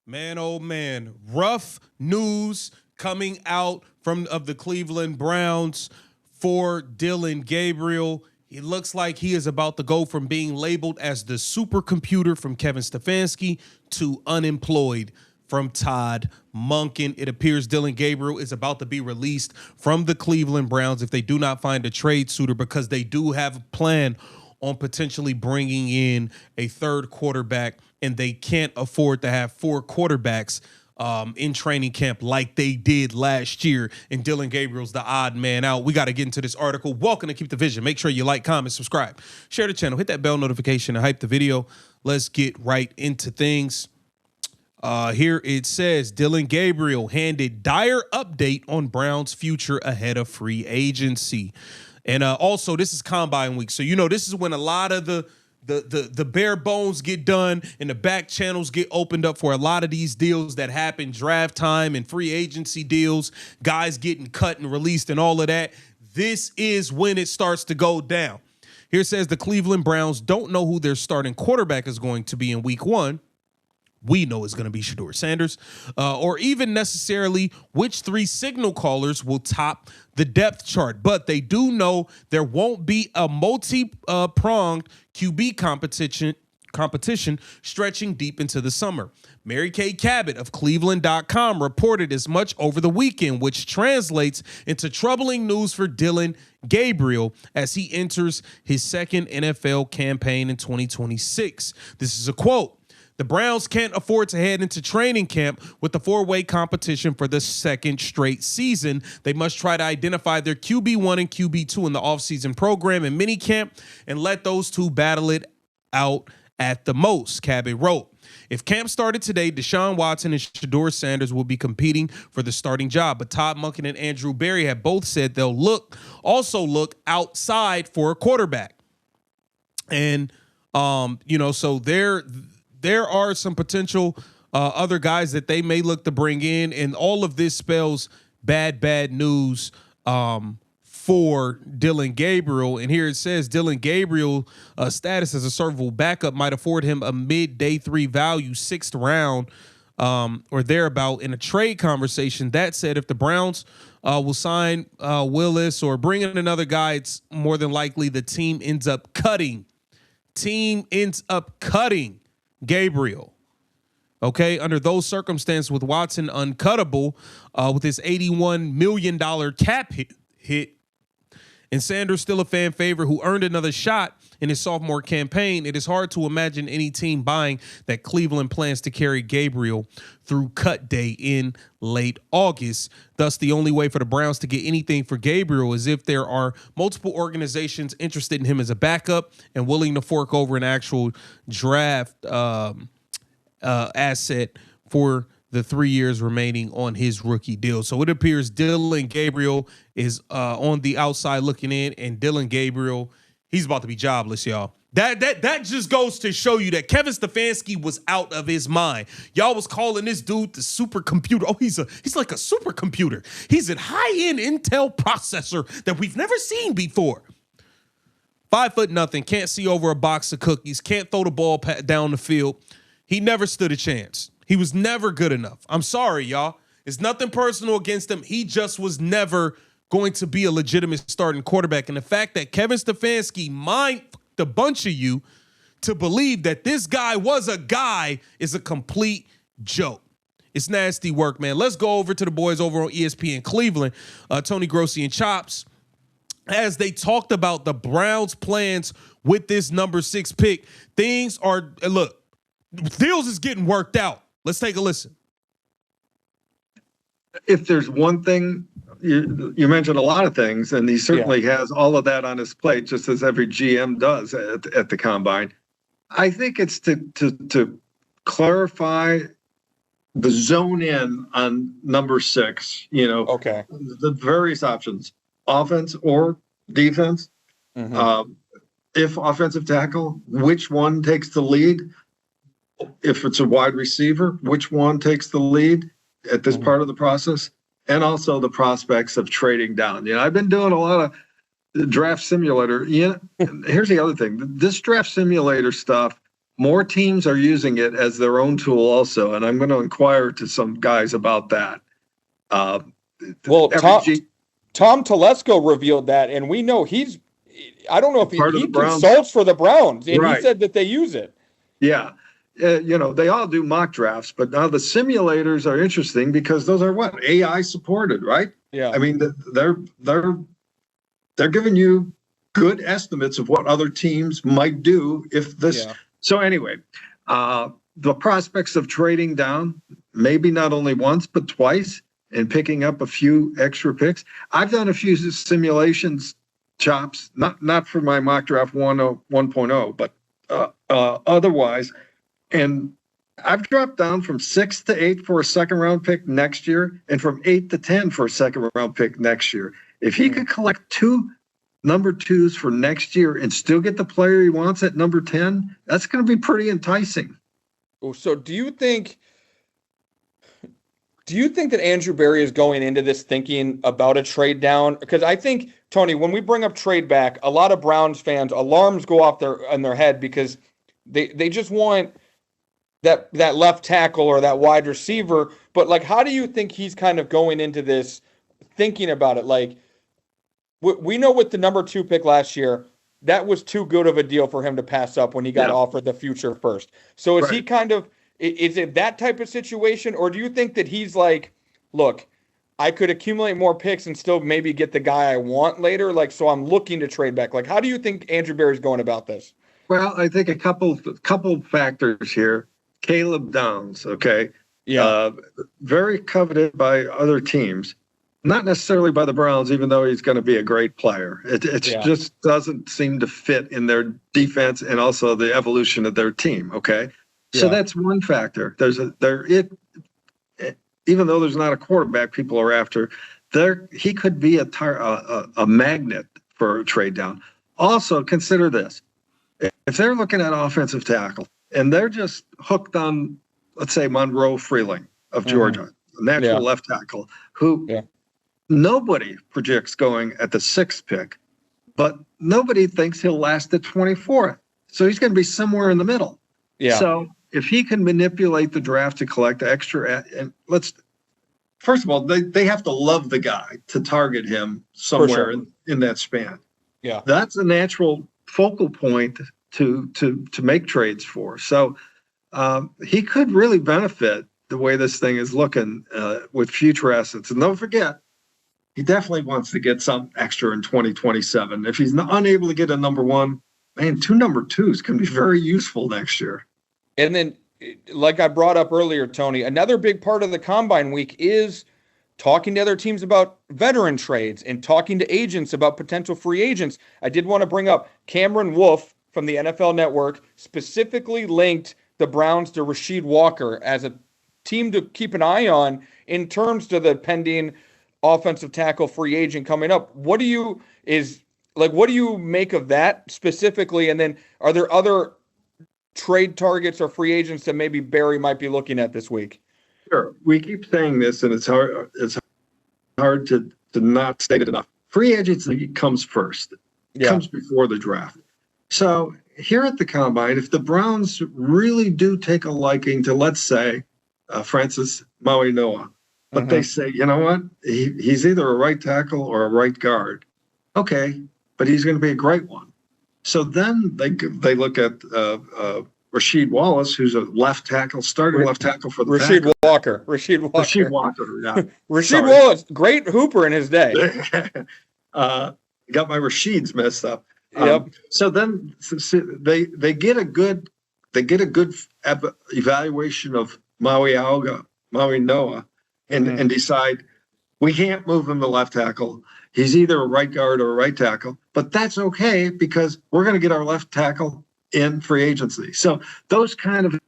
Man, oh man, rough news coming out of the Cleveland Browns for Dillion Gabriel. It looks like he is about to go from being labeled as the supercomputer from Kevin Stefanski to unemployed from Todd Monken. It appears Dillion Gabriel is about to be released from the Cleveland Browns if they do not find a trade suitor, because they do have a plan on potentially bringing in a third quarterback, and they can't afford to have four quarterbacks in training camp like they did last year. And Dillion Gabriel's the odd man out. We got to get into this article. Welcome to Keep the Vision. Make sure you like, comment, subscribe, share the channel, hit that bell notification, and hype the video. Let's get right into things. Here it says Dillion Gabriel handed dire update on Browns' future ahead of free agency. And also, this is combine week. So, this is when a lot of the bare bones get done and the back channels get opened up for a lot of these deals that happen, draft time and free agency deals, guys getting cut and released and all of that. This is when it starts to go down. Here it says the Cleveland Browns don't know who their starting quarterback is going to be in week one. We know it's going to be Shedeur Sanders, or even necessarily which three signal callers will top the depth chart. But they do know there won't be a multi-pronged QB competition stretching deep into the summer. Mary Kay Cabot of Cleveland.com reported as much over the weekend, which translates into troubling news for Dillion Gabriel as he enters his second NFL campaign in 2026. This is a quote. The Browns can't afford to head into training camp with the four-way competition for the second straight season. They must try to identify their QB1 and QB2 in the offseason program and minicamp and let those two battle it out at the most, Cabot wrote. If camp started today, Deshaun Watson and Shedeur Sanders will be competing for the starting job. But Todd Monken and Andrew Berry have both said they'll also look outside for a quarterback. And, so there are some potential other guys that they may look to bring in, and all of this spells bad news for Dillion Gabriel. And here it says Dillion Gabriel status as a servable backup might afford him a mid-day 3 value, 6th round or thereabout in a trade conversation. That said, if the Browns will sign Willis or bring in another guy, it's more than likely the team ends up cutting Gabriel. Okay, under those circumstances, with Watson uncuttable, with his $81 million cap hit, and Sanders still a fan favorite who earned another shot in his sophomore campaign, it is hard to imagine any team buying that Cleveland plans to carry Gabriel through cut day in late August. Thus, the only way for the Browns to get anything for Gabriel is if there are multiple organizations interested in him as a backup and willing to fork over an actual draft asset for the 3 years remaining on his rookie deal. So it appears Dillion Gabriel is on the outside looking in, and Dillion Gabriel, he's about to be jobless, y'all. That just goes to show you that Kevin Stefanski was out of his mind. Y'all was calling this dude the supercomputer. Oh, he's like a supercomputer. He's a high-end Intel processor that we've never seen before. 5'0", can't see over a box of cookies, can't throw the ball down the field. He never stood a chance. He was never good enough. I'm sorry, y'all. It's nothing personal against him. He just was never going to be a legitimate starting quarterback. And the fact that Kevin Stefanski mind the bunch of you to believe that this guy was a guy is a complete joke. It's nasty work, man. Let's go over to the boys over on ESPN Cleveland, Tony Grossi and Chops, as they talked about the Browns' plans with this number 6 pick. Things are, look, deals is getting worked out. Let's take a listen. If there's one thing, you mentioned a lot of things, and he certainly has all of that on his plate, just as every GM does at the combine. I think it's to clarify the zone in on number 6, Okay. the various options, offense or defense. Mm-hmm. If offensive tackle, which one takes the lead? If it's a wide receiver, which one takes the lead at this part of the process? And also the prospects of trading down. I've been doing a lot of draft simulator. Here's the other thing. This draft simulator stuff more teams are using it as their own tool also, and I'm going to inquire to some guys about that. Well, Tom Telesco revealed that, and we know I don't know if he consults for the Browns, and he said that they use it. Yeah. They all do mock drafts, but now the simulators are interesting because those are AI supported, right? Yeah. I mean, they're giving you good estimates of what other teams might do if this. Yeah. So anyway, the prospects of trading down, maybe not only once, but twice, and picking up a few extra picks. I've done a few simulations, chops, not for my mock draft 1.0, but otherwise. And I've dropped down from 6 to 8 for a second round pick next year, and from 8 to 10 for a second round pick next year. If he could collect 2 number 2s for next year and still get the player he wants at number 10, that's going to be pretty enticing. So do you think that Andrew Berry is going into this thinking about a trade down? Because I think, Tony, when we bring up trade back, a lot of Browns fans, alarms go off in their head because they just want that left tackle or that wide receiver. But, like, how do you think he's kind of going into this thinking about it? Like, we know with the number 2 pick last year, that was too good of a deal for him to pass up when he got offered the future first. So is he kind of, is it that type of situation? Or do you think that he's like, look, I could accumulate more picks and still maybe get the guy I want later? Like, so I'm looking to trade back. Like, how do you think Andrew Berry's going about this? Well, I think a couple factors here. Caleb Downs, okay? Yeah. Very coveted by other teams. Not necessarily by the Browns, even though he's going to be a great player. It just doesn't seem to fit in their defense and also the evolution of their team. Okay, so that's one factor. Even though there's not a quarterback people are after, he could be a magnet for a trade down. Also, consider this: if they're looking at offensive tackle and they're just hooked on, let's say, Monroe Freeling of Georgia, a natural left tackle who. Yeah. Nobody projects going at the 6th pick, but nobody thinks he'll last at 24th. So he's going to be somewhere in the middle. Yeah. So if he can manipulate the draft to collect extra, and first of all, they have to love the guy to target him somewhere in that span. Yeah. That's a natural focal point to make trades for. So he could really benefit the way this thing is looking with future assets. And don't forget, he definitely wants to get some extra in 2027. If he's unable to get a number 1, man, 2 number 2s can be very useful next year. And then, like I brought up earlier, Tony, another big part of the Combine week is talking to other teams about veteran trades and talking to agents about potential free agents. I did want to bring up Cameron Wolf from the NFL Network specifically linked the Browns to Rasheed Walker as a team to keep an eye on in terms of the pending offensive tackle free agent coming up. What do you make of that specifically? And then are there other trade targets or free agents that maybe Barry might be looking at this week? Sure. We keep saying this, and it's hard to not state it enough. Free agency comes first. It comes before the draft. So here at the Combine, if the Browns really do take a liking to, let's say, Francis Maui-Noa, but they say, you know what? He's either a right tackle or a right guard. Okay, but he's going to be a great one. So then they look at Rasheed Wallace, who's a left tackle, starting left tackle for the Rasheed Walker, yeah. Rasheed Wallace, great hooper in his day. Got my Rasheeds messed up. Yep. So then they get a good evaluation of Maui-Noa. And decide we can't move him to left tackle. He's either a right guard or a right tackle, but that's okay because we're going to get our left tackle in free agency. So those kind of